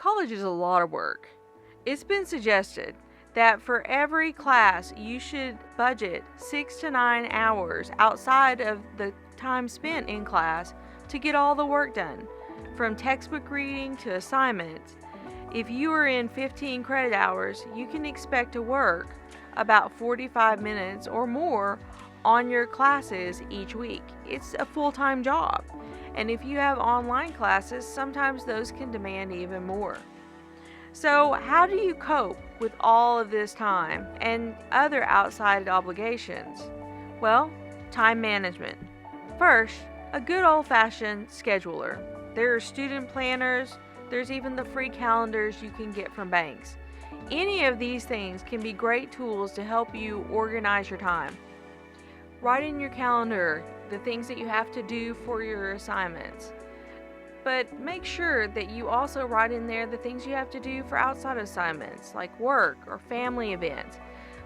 College is a lot of work. It's been suggested that for every class you should budget 6 to 9 hours outside of the time spent in class to get all the work done, from textbook reading to assignments. If you are in 15 credit hours, you can expect to work about 45 minutes or more on your classes each week. It's a full-time job. And if you have online classes, sometimes those can demand even more. So, how do you cope with all of this time and other outside obligations? Well, time management. First, a good old-fashioned scheduler. There are student planners, there's even the free calendars you can get from banks. Any of these things can be great tools to help you organize your time. Write in your calendar the things that you have to do for your assignments. But make sure that you also write in there the things you have to do for outside assignments, like work or family events.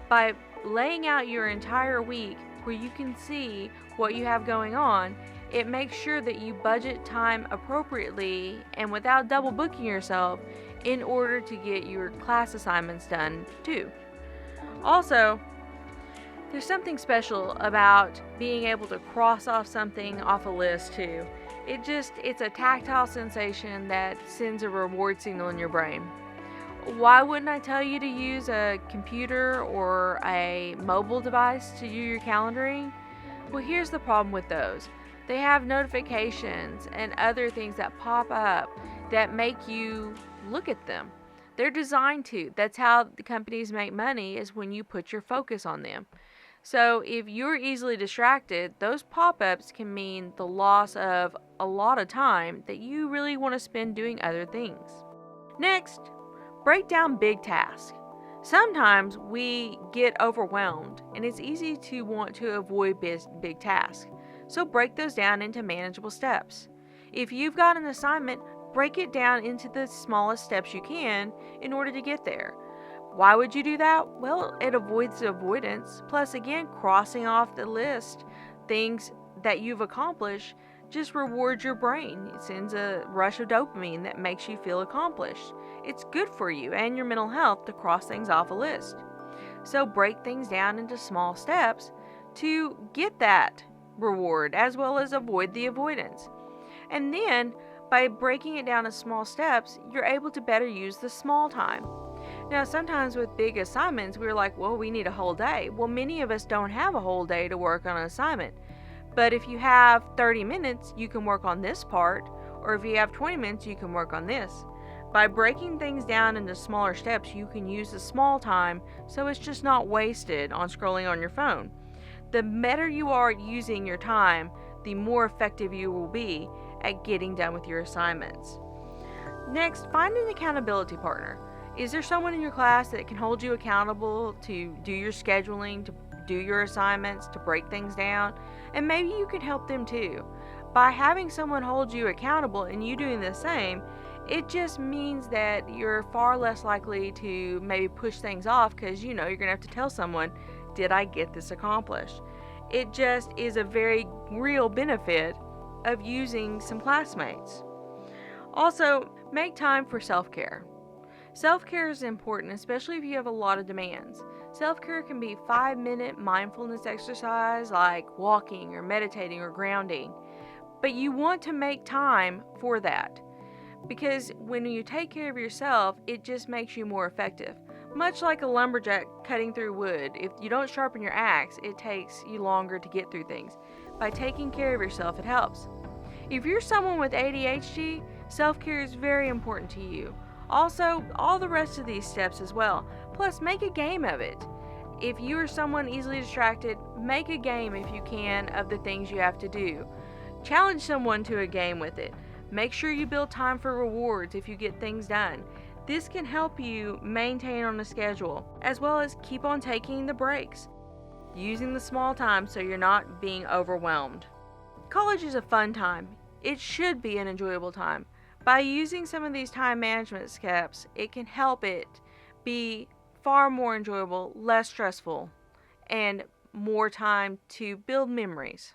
By laying out your entire week where you can see what you have going on, it makes sure that you budget time appropriately and without double booking yourself in order to get your class assignments done too. Also, there's something special about being able to cross off something off a list too. It's a tactile sensation that sends a reward signal in your brain. Why wouldn't I tell you to use a computer or a mobile device to do your calendaring? Well, here's the problem with those. They have notifications and other things that pop up that make you look at them. They're designed to. That's how the companies make money, is when you put your focus on them. So if you're easily distracted, those pop-ups can mean the loss of a lot of time that you really want to spend doing other things. Next, break down big tasks. Sometimes we get overwhelmed and it's easy to want to avoid big tasks. So break those down into manageable steps. If you've got an assignment, break it down into the smallest steps you can in order to get there. Why would you do that? Well, it avoids the avoidance. Plus, again, crossing off the list things that you've accomplished just rewards your brain. It sends a rush of dopamine that makes you feel accomplished. It's good for you and your mental health to cross things off a list. So break things down into small steps to get that reward as well as avoid the avoidance. And then, by breaking it down to small steps, you're able to better use the small time. Now, sometimes with big assignments, we're like, well, we need a whole day. Well, many of us don't have a whole day to work on an assignment. But if you have 30 minutes, you can work on this part, or if you have 20 minutes, you can work on this. By breaking things down into smaller steps, you can use the small time so it's just not wasted on scrolling on your phone. The better you are at using your time, the more effective you will be at getting done with your assignments. Next, find an accountability partner. Is there someone in your class that can hold you accountable to do your scheduling, to do your assignments, to break things down? And maybe you can help them too. By having someone hold you accountable and you doing the same, it just means that you're far less likely to maybe push things off because you're going to have to tell someone, did I get this accomplished? It just is a very real benefit of using some classmates. Also, make time for self-care. Self-care is important, especially if you have a lot of demands. Self-care can be 5-minute mindfulness exercise like walking or meditating or grounding. But you want to make time for that, because when you take care of yourself, it just makes you more effective. Much like a lumberjack cutting through wood, if you don't sharpen your axe, it takes you longer to get through things. By taking care of yourself, it helps. If you're someone with ADHD, self-care is very important to you. Also, all the rest of these steps as well. Plus, make a game of it. If you are someone easily distracted, make a game if you can of the things you have to do. Challenge someone to a game with it. Make sure you build time for rewards if you get things done. This can help you maintain on a schedule, as well as keep on taking the breaks, using the small time so you're not being overwhelmed. College is a fun time. It should be an enjoyable time. By using some of these time management steps, it can help it be far more enjoyable, less stressful, and more time to build memories.